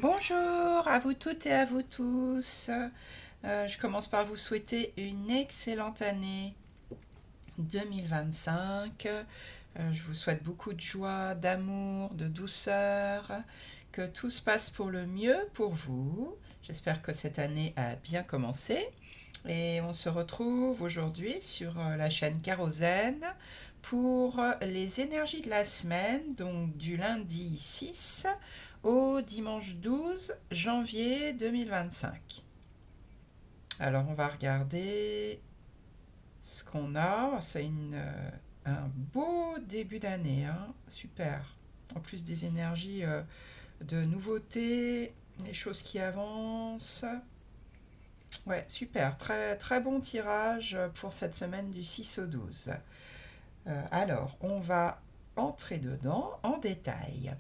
Bonjour à vous toutes et à vous tous. Je commence par vous souhaiter une excellente année 2025. Je vous souhaite beaucoup de joie, d'amour, de douceur, que tout se passe pour le mieux pour vous. J'espère que cette année a bien commencé. Et on se retrouve aujourd'hui sur la chaîne Kérosène pour les énergies de la semaine, donc du lundi 6 au dimanche 12 janvier 2025. Alors on va regarder ce qu'on a. C'est un beau début d'année, hein. Super. En plus des énergies de nouveautés, les choses qui avancent. Ouais, super. Très, très bon tirage pour cette semaine du 6 au 12. Alors, on va entrer dedans en détail.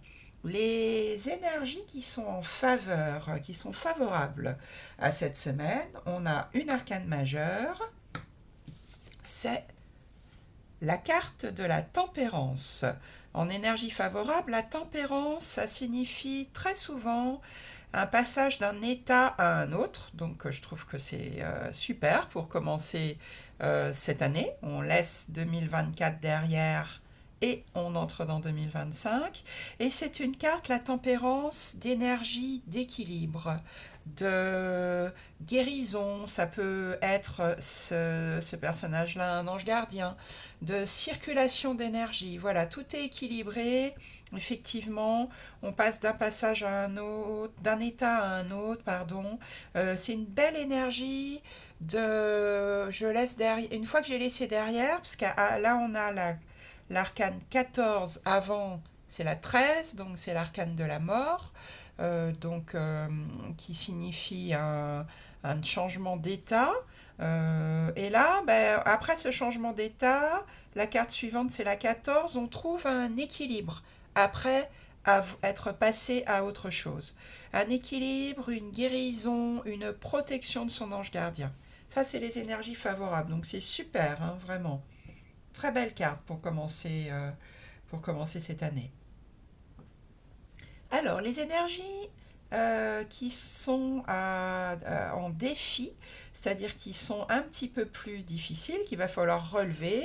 Les énergies qui sont en faveur, qui sont favorables à cette semaine, on a une arcane majeure, c'est la carte de la tempérance. En énergie favorable, la tempérance, ça signifie très souvent un passage d'un état à un autre. Donc je trouve que c'est super pour commencer cette année. On laisse 2024 derrière et on entre dans 2025. Et c'est une carte, la tempérance, d'énergie, d'équilibre, de guérison. Ça peut être ce personnage-là, un ange gardien, de circulation d'énergie. Voilà, tout est équilibré. Effectivement, on passe d'un passage à un autre, d'un état à un autre, pardon. C'est une belle énergie je laisse derrière, une fois que j'ai laissé derrière, parce que là on a l'arcane 14 avant, c'est la 13, donc c'est l'arcane de la mort, qui signifie un changement d'état. Et là, ben, après ce changement d'état, la carte suivante c'est la 14, on trouve un équilibre après être passé à autre chose. Un équilibre, une guérison, une protection de son ange gardien. Ça, c'est les énergies favorables. Donc, c'est super, hein, vraiment. Très belle carte pour commencer cette année. Alors, les énergies qui sont en défi, c'est-à-dire qui sont un petit peu plus difficiles, qu'il va falloir relever,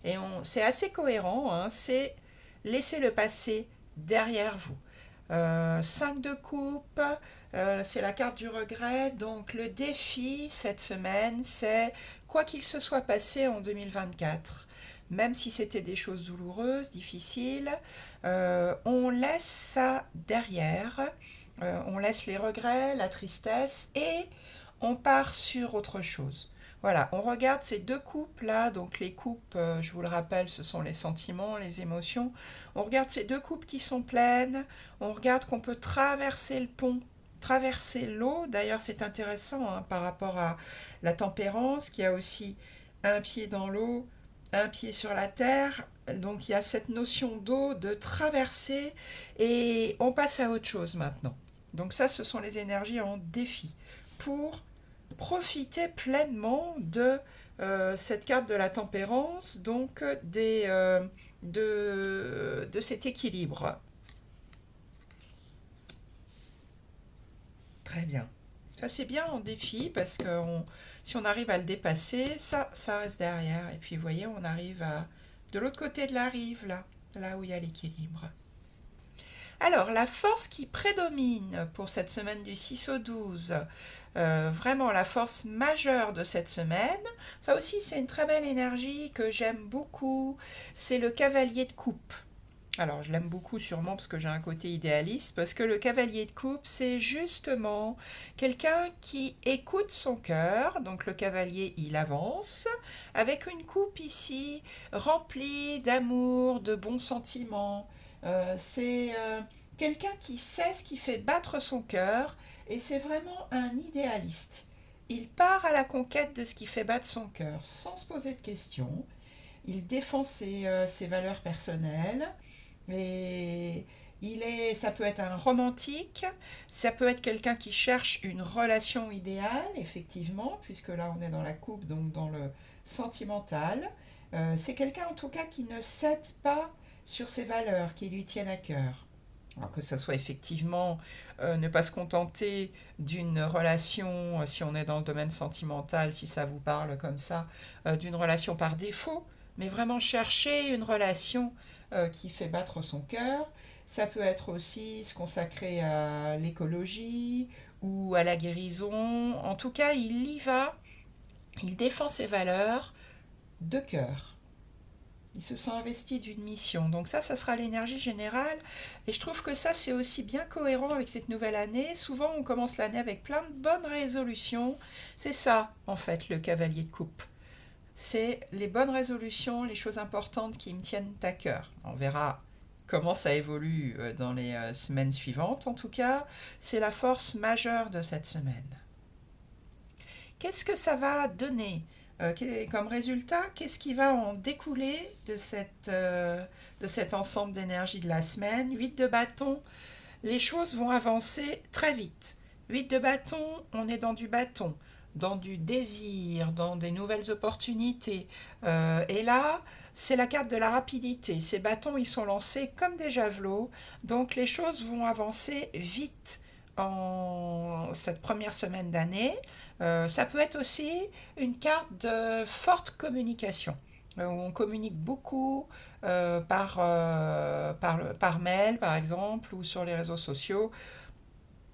et c'est assez cohérent, hein, c'est laisser le passé derrière vous. 5 de coupe, c'est la carte du regret. Donc le défi cette semaine, c'est quoi qu'il se soit passé en 2024, même si c'était des choses douloureuses, difficiles, on laisse ça derrière. On laisse les regrets, la tristesse et on part sur autre chose. Voilà, on regarde ces deux coupes-là, donc les coupes, je vous le rappelle, ce sont les sentiments, les émotions. On regarde ces deux coupes qui sont pleines, on regarde qu'on peut traverser le pont, traverser l'eau. D'ailleurs, c'est intéressant, hein, par rapport à la tempérance, qui a aussi un pied dans l'eau, un pied sur la terre. Donc il y a cette notion d'eau, de traverser, et on passe à autre chose maintenant. Donc ça, ce sont les énergies en défi pour profiter pleinement de cette carte de la tempérance, donc de cet équilibre. Très bien. Ça c'est bien en défi parce que si on arrive à le dépasser, ça reste derrière. Et puis vous voyez, on arrive de l'autre côté de la rive, là où il y a l'équilibre. Alors, la force qui prédomine pour cette semaine du 6 au 12, vraiment la force majeure de cette semaine, ça aussi c'est une très belle énergie que j'aime beaucoup, c'est le cavalier de coupe. Alors, je l'aime beaucoup sûrement parce que j'ai un côté idéaliste, parce que le cavalier de coupe, c'est justement quelqu'un qui écoute son cœur. Donc, le cavalier, il avance avec une coupe ici remplie d'amour, de bons sentiments. C'est quelqu'un qui sait ce qui fait battre son cœur et c'est vraiment un idéaliste. Il part à la conquête de ce qui fait battre son cœur sans se poser de questions. Il défend ses valeurs personnelles et ça peut être un romantique, ça peut être quelqu'un qui cherche une relation idéale, effectivement, puisque là on est dans la coupe, donc dans le sentimental. C'est quelqu'un en tout cas qui ne cède pas sur ses valeurs qui lui tiennent à cœur. Alors que ça soit effectivement ne pas se contenter d'une relation, si on est dans le domaine sentimental, si ça vous parle comme ça, d'une relation par défaut, mais vraiment chercher une relation qui fait battre son cœur. Ça peut être aussi se consacrer à l'écologie ou à la guérison. En tout cas, il y va, il défend ses valeurs de cœur. Il se sent investi d'une mission. Donc ça sera l'énergie générale. Et je trouve que ça, c'est aussi bien cohérent avec cette nouvelle année. Souvent, on commence l'année avec plein de bonnes résolutions. C'est ça, en fait, le cavalier de coupe. C'est les bonnes résolutions, les choses importantes qui me tiennent à cœur. On verra comment ça évolue dans les semaines suivantes. En tout cas, c'est la force majeure de cette semaine. Qu'est-ce que ça va donner comme résultat? Qu'est-ce qui va en découler de cet ensemble d'énergie de la semaine? 8 de bâton, les choses vont avancer très vite. 8 de bâton, on est dans du bâton, dans du désir, dans des nouvelles opportunités. Et là, c'est la carte de la rapidité. Ces bâtons, ils sont lancés comme des javelots, donc les choses vont avancer vite en cette première semaine d'année. Ça peut être aussi une carte de forte communication, où on communique beaucoup par mail, par exemple, ou sur les réseaux sociaux.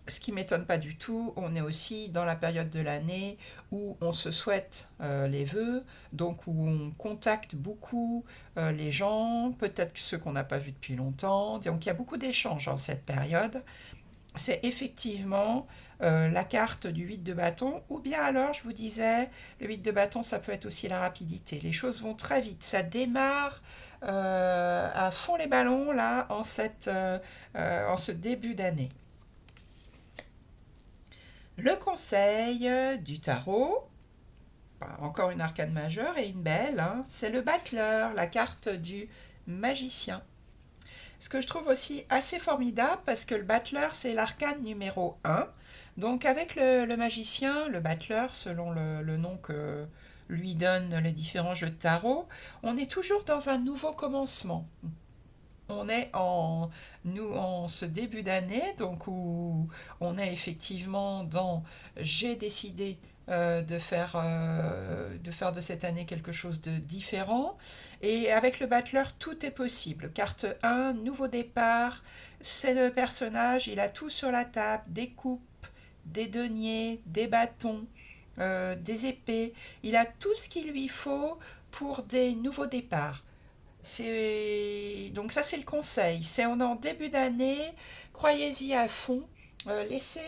Ce qui ne m'étonne pas du tout, on est aussi dans la période de l'année où on se souhaite les vœux, donc où on contacte beaucoup les gens, peut-être ceux qu'on n'a pas vus depuis longtemps. Donc il y a beaucoup d'échanges en cette période. C'est effectivement la carte du 8 de bâton, ou bien alors, je vous disais, le 8 de bâton, ça peut être aussi la rapidité. Les choses vont très vite, ça démarre à fond les ballons, là, en ce début d'année. Le conseil du tarot, encore une arcane majeure et une belle, hein, c'est le battleur, la carte du magicien. Ce que je trouve aussi assez formidable, parce que le battleur, c'est l'arcane numéro 1. Donc avec le magicien, le battleur, selon le nom que lui donnent les différents jeux de tarot, on est toujours dans un nouveau commencement. On est en ce début d'année, donc où on est effectivement dans j'ai décidé de faire de cette année quelque chose de différent. Et avec le battleur, tout est possible. Carte 1, nouveau départ. C'est le personnage, il a tout sur la table, des coupes, des deniers, des bâtons, des épées. Il a tout ce qu'il lui faut pour des nouveaux départs. Donc ça, c'est le conseil. C'est on est en début d'année, croyez-y à fond, laissez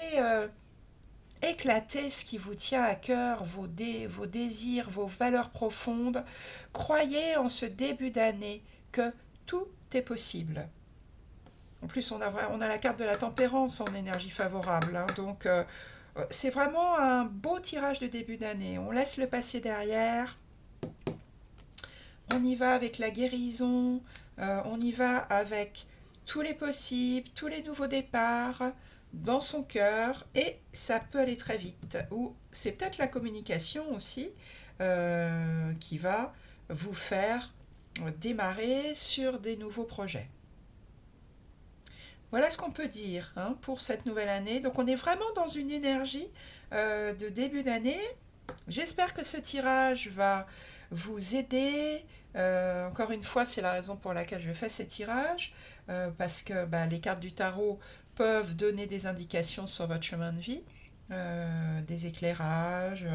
éclater ce qui vous tient à cœur, vos désirs, vos valeurs profondes. Croyez en ce début d'année que tout est possible. En plus, on a la carte de la tempérance en énergie favorable, hein, donc c'est vraiment un beau tirage de début d'année. On laisse le passé derrière. On y va avec la guérison, on y va avec tous les possibles, tous les nouveaux départs dans son cœur, et ça peut aller très vite. Ou c'est peut-être la communication aussi qui va vous faire démarrer sur des nouveaux projets. Voilà ce qu'on peut dire, hein, pour cette nouvelle année. Donc on est vraiment dans une énergie de début d'année. J'espère que ce tirage va vous aider. Encore une fois, c'est la raison pour laquelle je fais ces tirages, parce que les cartes du tarot peuvent donner des indications sur votre chemin de vie, des éclairages,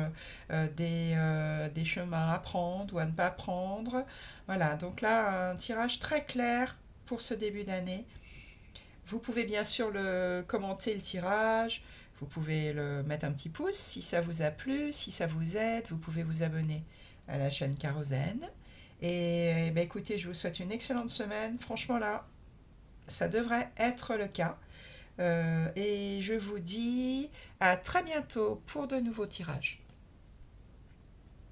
des chemins à prendre ou à ne pas prendre. Voilà, donc là, un tirage très clair pour ce début d'année. Vous pouvez bien sûr commenter le tirage, vous pouvez le mettre un petit pouce si ça vous a plu, si ça vous aide, vous pouvez vous abonner à la chaîne Kérosène. Et écoutez, je vous souhaite une excellente semaine. Franchement là, ça devrait être le cas. Et je vous dis à très bientôt pour de nouveaux tirages.